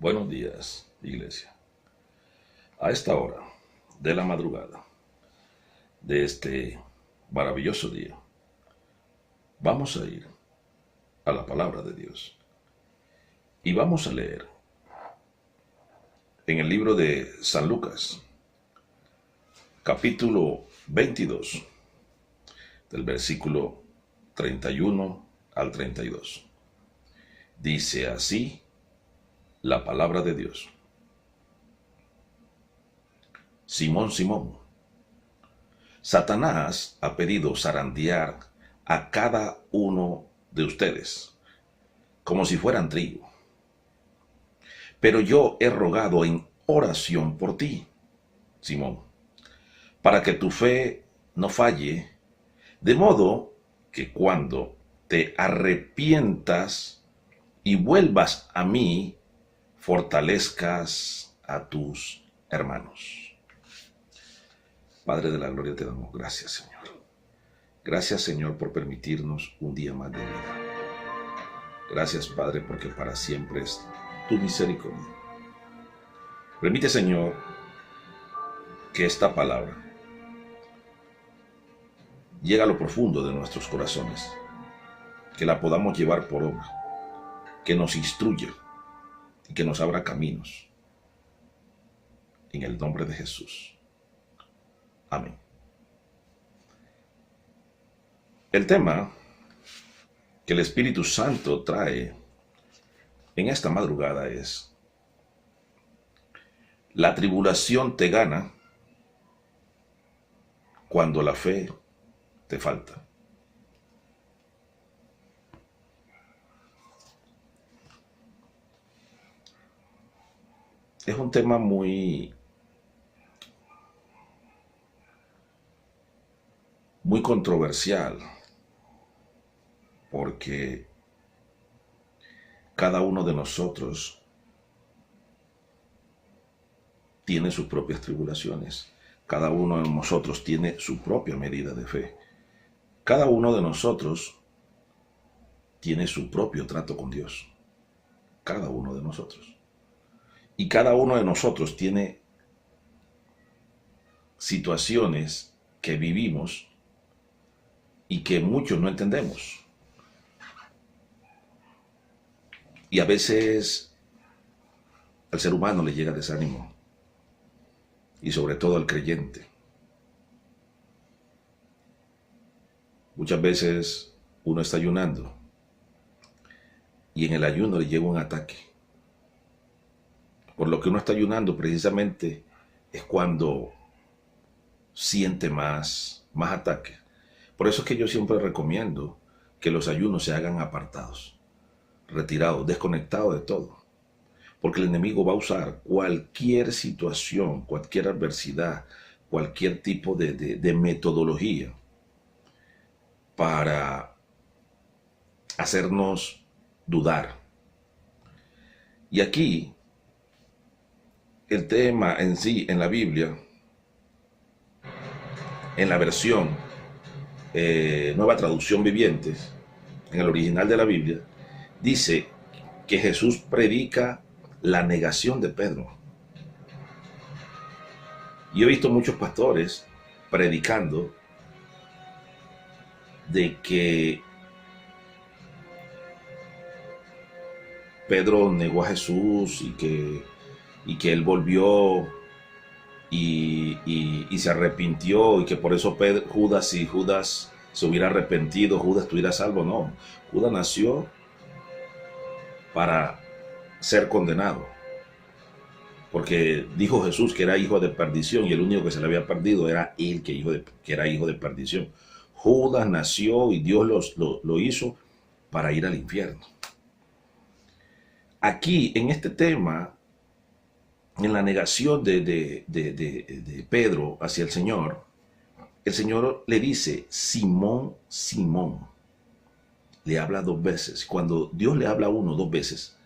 Buenos días, iglesia. A esta hora de la madrugada de este maravilloso día, vamos a ir a la palabra de Dios y vamos a leer en el libro de San Lucas, capítulo 22, del versículo 31 al 32. Dice así la palabra de Dios. Simón, Simón, Satanás ha pedido zarandear a cada uno de ustedes como si fueran trigo. Pero yo he rogado en oración por ti, Simón, para que tu fe no falle, de modo que cuando te arrepientas y vuelvas a mí, fortalezcas a tus hermanos. Padre de la gloria, te damos gracias, Señor. Gracias, Señor, por permitirnos un día más de vida. Gracias, Padre, porque para siempre es tu misericordia. Permite, Señor, que esta palabra llegue a lo profundo de nuestros corazones, que la podamos llevar por obra, que nos instruya y que nos abra caminos. En el nombre de Jesús. Amén. El tema que el Espíritu Santo trae en esta madrugada es: la tribulación te gana cuando la fe te falta. Es un tema muy controversial, porque cada uno de nosotros tiene sus propias tribulaciones. Cada uno de nosotros tiene su propia medida de fe. Cada uno de nosotros tiene su propio trato con Dios. Cada uno de nosotros. Y cada uno de nosotros tiene situaciones que vivimos y que muchos no entendemos. Y a veces al ser humano le llega desánimo, y sobre todo al creyente. Muchas veces uno está ayunando y en el ayuno le llega un ataque. Por lo que uno está ayunando precisamente es cuando siente más ataque. Por eso es que yo siempre recomiendo que los ayunos se hagan apartados, retirados, desconectados de todo. Porque el enemigo va a usar cualquier situación, cualquier adversidad, cualquier tipo de metodología para hacernos dudar. Y aquí, el tema en sí, en la Biblia, en la versión Nueva Traducción Vivientes, en el original de la Biblia, dice que Jesús predica la negación de Pedro. Y he visto muchos pastores predicando de que Pedro negó a Jesús y que él volvió y se arrepintió, y que por eso si Judas se hubiera arrepentido, Judas estuviera salvo. No, Judas nació para ser condenado, porque dijo Jesús que era hijo de perdición, y el único que se le había perdido era él, que era hijo de perdición. Judas nació y Dios lo hizo para ir al infierno. Aquí, en este tema, en la negación de Pedro hacia el Señor le dice: Simón, Simón. Le habla dos veces. Cuando Dios le habla a uno dos veces,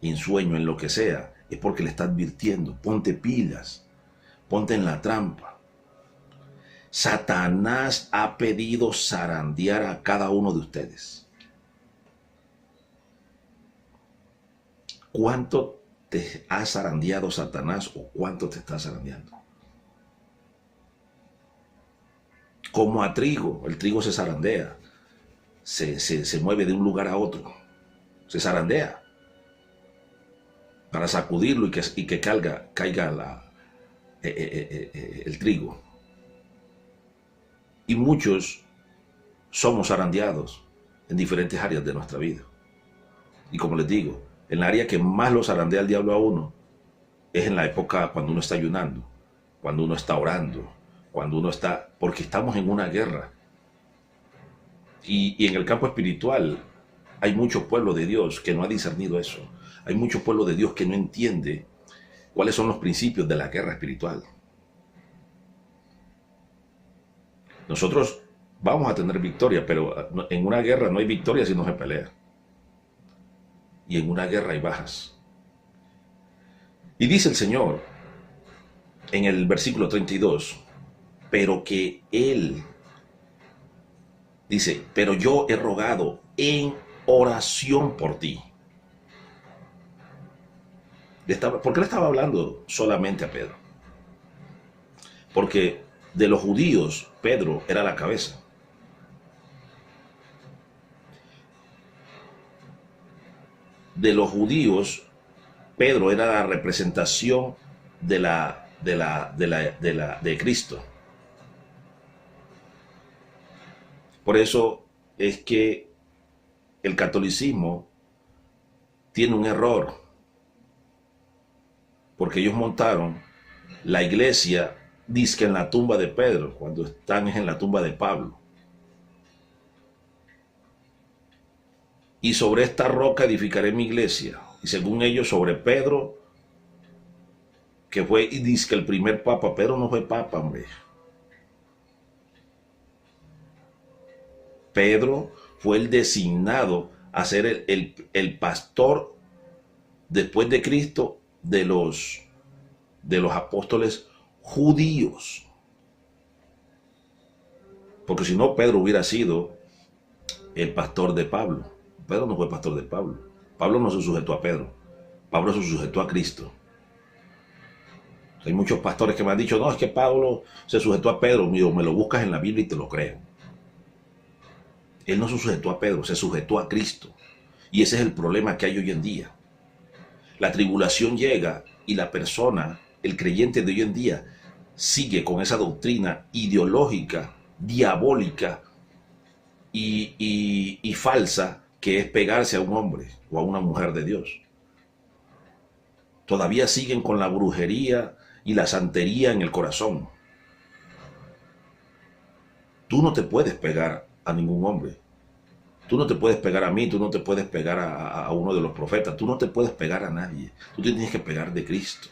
en sueño, en lo que sea, es porque le está advirtiendo: ponte pilas, ponte en la trampa. Satanás ha pedido zarandear a cada uno de ustedes. ¿Cuánto te ha zarandeado Satanás o cuánto te está zarandeando? Como a trigo, el trigo se zarandea, se mueve de un lugar a otro, se zarandea para sacudirlo y que caiga el trigo. Y muchos somos zarandeados en diferentes áreas de nuestra vida. Y como les digo, en la área que más lo zarandea el diablo a uno es en la época cuando uno está ayunando, cuando uno está orando, cuando uno está, porque estamos en una guerra. Y en el campo espiritual hay mucho pueblo de Dios que no ha discernido eso. Hay mucho pueblo de Dios que no entiende cuáles son los principios de la guerra espiritual. Nosotros vamos a tener victoria, pero en una guerra no hay victoria si no se pelea. Y en una guerra hay bajas. Y dice el Señor en el versículo 32, pero que Él, dice, pero yo he rogado en oración por ti. ¿Por qué le estaba hablando solamente a Pedro? Porque de los judíos, Pedro era la cabeza. De los judíos, Pedro era la representación de Cristo. Por eso es que el catolicismo tiene un error, porque ellos montaron la iglesia dizque en la tumba de Pedro, cuando están en la tumba de Pablo. Y sobre esta roca edificaré mi iglesia. Y según ellos, sobre Pedro, que fue, y dice que el primer papa. Pedro no fue papa, hombre. Pedro fue el designado a ser el pastor después de Cristo de los apóstoles judíos. Porque si no, Pedro hubiera sido el pastor de Pablo. Pedro no fue pastor de Pablo. Pablo no se sujetó a Pedro. Pablo se sujetó a Cristo. Hay muchos pastores que me han dicho, no, es que Pablo se sujetó a Pedro. Mío, me lo buscas en la Biblia y te lo creo. Él no se sujetó a Pedro, se sujetó a Cristo. Y ese es el problema que hay hoy en día. La tribulación llega y la persona, el creyente de hoy en día, sigue con esa doctrina ideológica, diabólica y falsa, que es pegarse a un hombre o a una mujer de Dios. Todavía siguen con la brujería y la santería en el corazón. Tú no te puedes pegar a ningún hombre. Tú no te puedes pegar a mí, tú no te puedes pegar a uno de los profetas, tú no te puedes pegar a nadie. Tú te tienes que pegar de Cristo.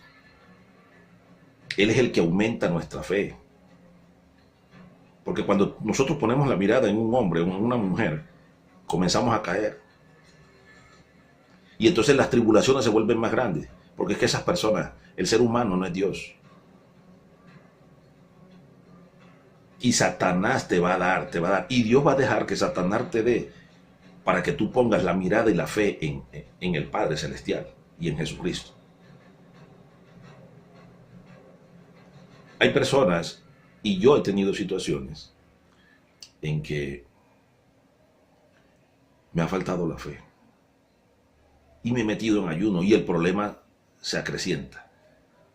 Él es el que aumenta nuestra fe. Porque cuando nosotros ponemos la mirada en un hombre o en una mujer, comenzamos a caer. Y entonces las tribulaciones se vuelven más grandes. Porque es que esas personas, el ser humano no es Dios. Y Satanás te va a dar. Y Dios va a dejar que Satanás te dé para que tú pongas la mirada y la fe en el Padre Celestial y en Jesucristo. Hay personas, y yo he tenido situaciones, en que me ha faltado la fe. Y me he metido en ayuno y el problema se acrecienta.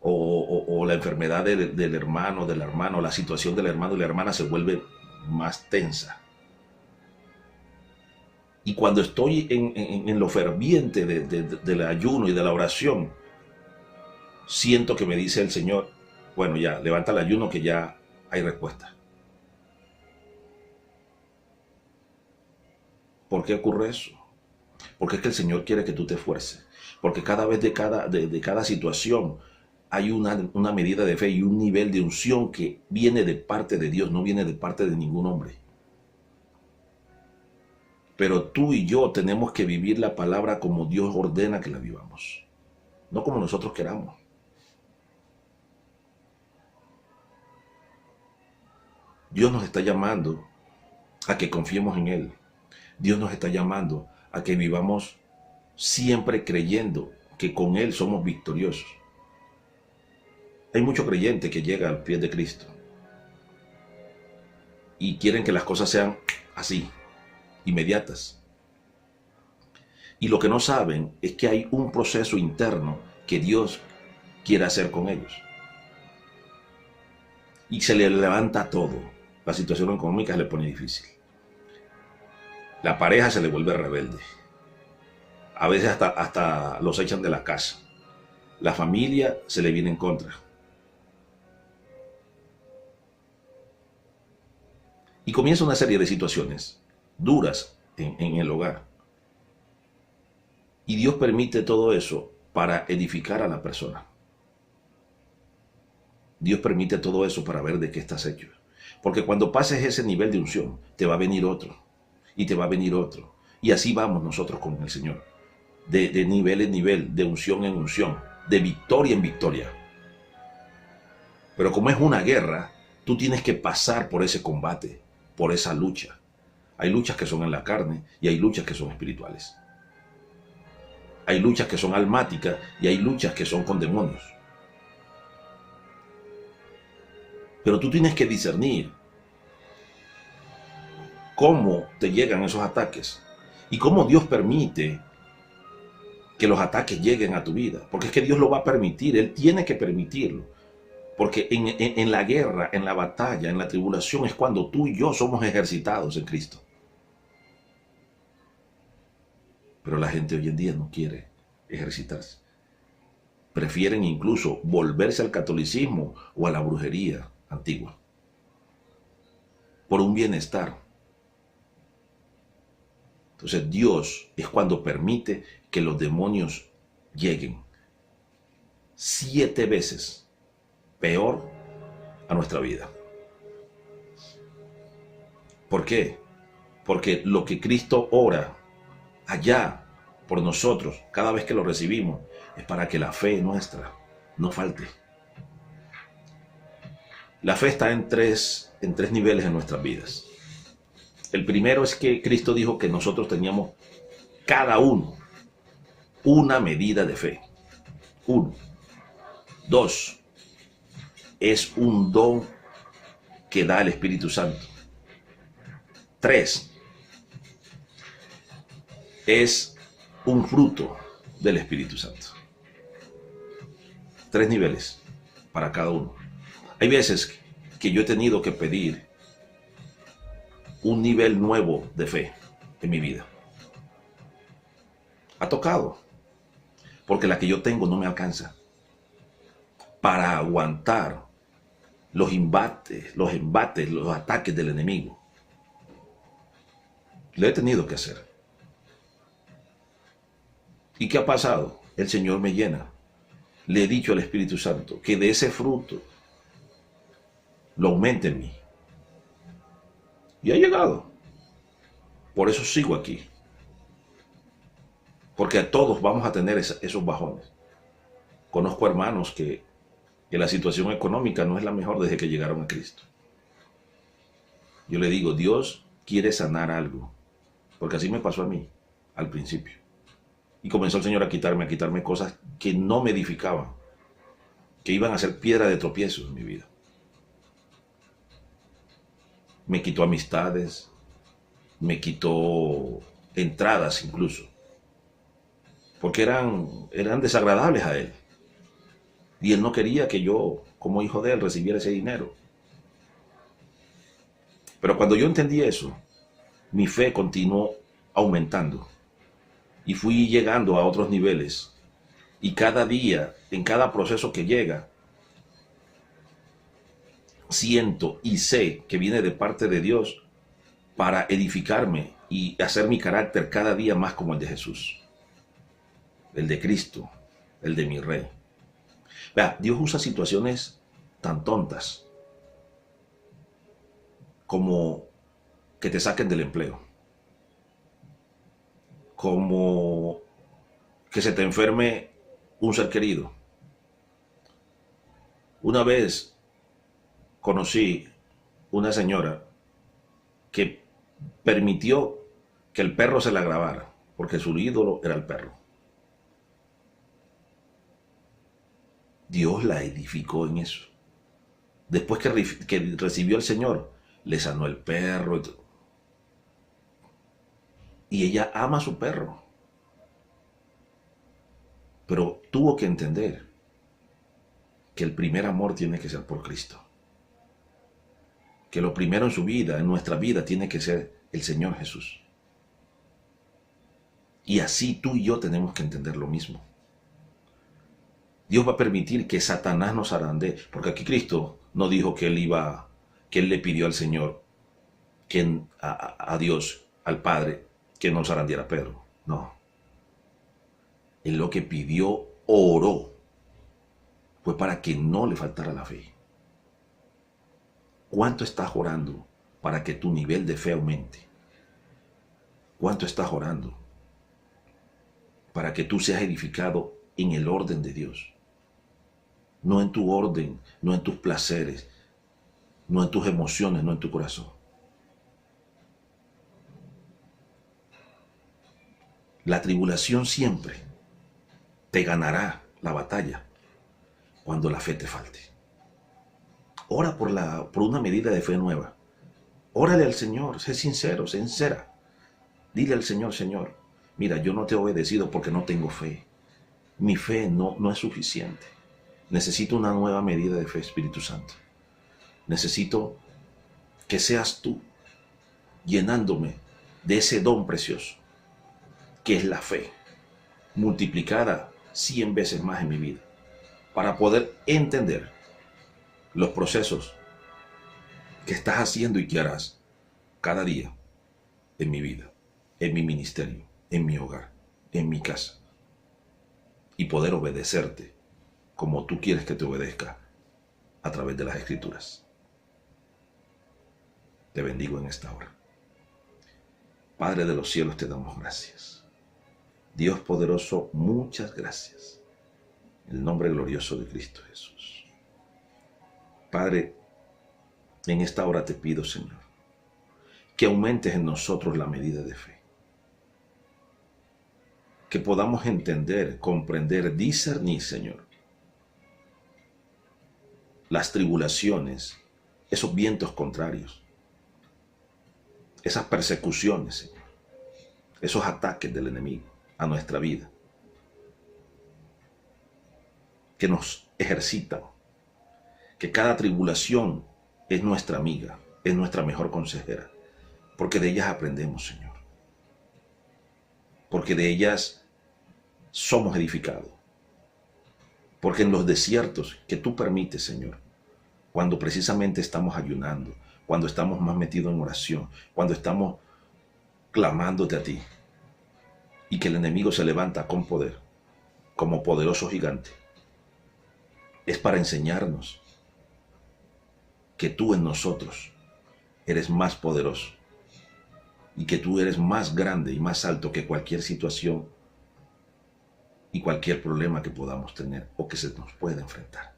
O la enfermedad del hermano, de la hermana, la situación del hermano y la hermana se vuelve más tensa. Y cuando estoy en lo ferviente del ayuno y de la oración, siento que me dice el Señor, bueno, ya, levanta el ayuno que ya hay respuesta. ¿Por qué ocurre eso? Porque es que el Señor quiere que tú te esfuerces. Porque cada vez de cada situación hay una medida de fe y un nivel de unción que viene de parte de Dios, no viene de parte de ningún hombre. Pero tú y yo tenemos que vivir la palabra como Dios ordena que la vivamos, no como nosotros queramos. Dios nos está llamando a que confiemos en Él. Dios nos está llamando a que vivamos siempre creyendo que con Él somos victoriosos. Hay muchos creyentes que llegan al pie de Cristo y quieren que las cosas sean así, inmediatas. Y lo que no saben es que hay un proceso interno que Dios quiere hacer con ellos. Y se le levanta todo. La situación económica se le pone difícil. La pareja se le vuelve rebelde. A veces hasta los echan de la casa. La familia se le viene en contra. Y comienza una serie de situaciones duras en el hogar. Y Dios permite todo eso para edificar a la persona. Dios permite todo eso para ver de qué estás hecho. Porque cuando pases ese nivel de unción, te va a venir otro. Y te va a venir otro. Y así vamos nosotros con el Señor. De nivel en nivel, de unción en unción, de victoria en victoria. Pero como es una guerra, tú tienes que pasar por ese combate, por esa lucha. Hay luchas que son en la carne y hay luchas que son espirituales. Hay luchas que son almáticas y hay luchas que son con demonios. Pero tú tienes que discernir cómo te llegan esos ataques y cómo Dios permite que los ataques lleguen a tu vida. Porque es que Dios lo va a permitir, Él tiene que permitirlo. Porque en la guerra, en la batalla, en la tribulación es cuando tú y yo somos ejercitados en Cristo. Pero la gente hoy en día no quiere ejercitarse. Prefieren incluso volverse al catolicismo o a la brujería antigua. Por un bienestar. Entonces Dios es cuando permite que los demonios lleguen 7 veces peor a nuestra vida. ¿Por qué? Porque lo que Cristo ora allá por nosotros, cada vez que lo recibimos, es para que la fe nuestra no falte. La fe está en tres niveles en nuestras vidas. El primero es que Cristo dijo que nosotros teníamos cada uno una medida de fe. 1. 2. Es un don que da el Espíritu Santo. 3. Es un fruto del Espíritu Santo. 3 niveles para cada uno. Hay veces que yo he tenido que pedir un nivel nuevo de fe en mi vida. Ha tocado, porque la que yo tengo no me alcanza para aguantar los embates, los ataques del enemigo. Lo he tenido que hacer. ¿Y qué ha pasado? El Señor me llena. Le he dicho al Espíritu Santo que de ese fruto lo aumente en mí. Y ha llegado. Por eso sigo aquí. Porque a todos vamos a tener esos bajones. Conozco hermanos que la situación económica no es la mejor desde que llegaron a Cristo. Yo le digo, Dios quiere sanar algo. Porque así me pasó a mí al principio. Y comenzó el Señor a quitarme cosas que no me edificaban. Que iban a ser piedra de tropiezo en mi vida. Me quitó amistades, me quitó entradas incluso, porque eran desagradables a Él. Y Él no quería que yo, como hijo de Él, recibiera ese dinero. Pero cuando yo entendí eso, mi fe continuó aumentando. Y fui llegando a otros niveles. Y cada día, en cada proceso que llega, siento y sé que viene de parte de Dios para edificarme y hacer mi carácter cada día más como el de Jesús, el de Cristo, el de mi Rey. Vea, Dios usa situaciones tan tontas como que te saquen del empleo, como que se te enferme un ser querido. Una vez conocí una señora que permitió que el perro se la grabara, porque su ídolo era el perro. Dios la edificó en eso. Después que recibió al Señor, le sanó el perro. Y ella ama a su perro. Pero tuvo que entender que el primer amor tiene que ser por Cristo. Que lo primero en su vida, en nuestra vida, tiene que ser el Señor Jesús. Y así tú y yo tenemos que entender lo mismo. Dios va a permitir que Satanás nos zarandee, porque aquí Cristo no dijo que él le pidió al Señor, a Dios, al Padre, que no zarandeara a Pedro. No. Él lo que pidió, oró, fue para que no le faltara la fe. ¿Cuánto estás orando para que tu nivel de fe aumente? ¿Cuánto estás orando para que tú seas edificado en el orden de Dios? No en tu orden, no en tus placeres, no en tus emociones, no en tu corazón. La tribulación siempre te ganará la batalla cuando la fe te falte. Ora por una medida de fe nueva. Órale al Señor, sé sincero, sincera. Dile al Señor, Señor, mira, yo no te he obedecido porque no tengo fe. Mi fe no es suficiente. Necesito una nueva medida de fe, Espíritu Santo. Necesito que seas tú llenándome de ese don precioso, que es la fe, multiplicada 100 veces más en mi vida, para poder entender los procesos que estás haciendo y que harás cada día en mi vida, en mi ministerio, en mi hogar, en mi casa, y poder obedecerte como tú quieres que te obedezca a través de las Escrituras. Te bendigo en esta hora. Padre de los cielos, te damos gracias. Dios poderoso, muchas gracias. En el nombre glorioso de Cristo Jesús. Padre, en esta hora te pido, Señor, que aumentes en nosotros la medida de fe. Que podamos entender, comprender, discernir, Señor, las tribulaciones, esos vientos contrarios, esas persecuciones, Señor, esos ataques del enemigo a nuestra vida, que nos ejercitan, que cada tribulación es nuestra amiga, es nuestra mejor consejera, porque de ellas aprendemos, Señor, porque de ellas somos edificados, porque en los desiertos que tú permites, Señor, cuando precisamente estamos ayunando, cuando estamos más metidos en oración, cuando estamos clamándote a ti, y que el enemigo se levanta con poder, como poderoso gigante, es para enseñarnos que tú en nosotros eres más poderoso y que tú eres más grande y más alto que cualquier situación y cualquier problema que podamos tener o que se nos pueda enfrentar.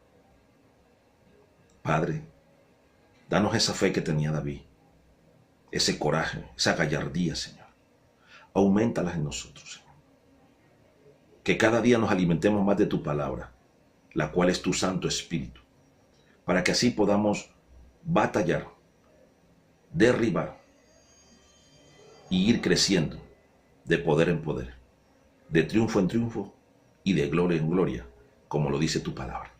Padre, danos esa fe que tenía David, ese coraje, esa gallardía, Señor. Aumentalas en nosotros, Señor. Que cada día nos alimentemos más de tu palabra, la cual es tu Santo Espíritu, para que así podamos batallar, derribar y ir creciendo de poder en poder, de triunfo en triunfo y de gloria en gloria, como lo dice tu palabra.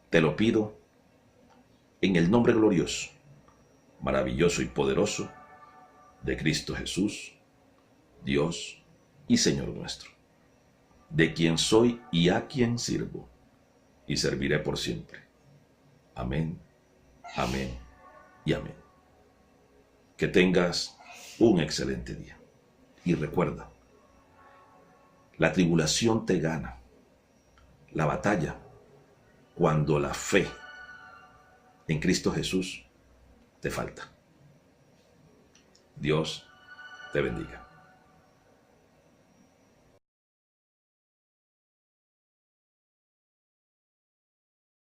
Te lo pido en el nombre glorioso, maravilloso y poderoso de Cristo Jesús, Dios y Señor nuestro, de quien soy y a quien sirvo, y serviré por siempre. Amén, amén y amén. Que tengas un excelente día. Y recuerda, la tribulación te gana, la batalla, cuando la fe en Cristo Jesús te falta. Dios te bendiga.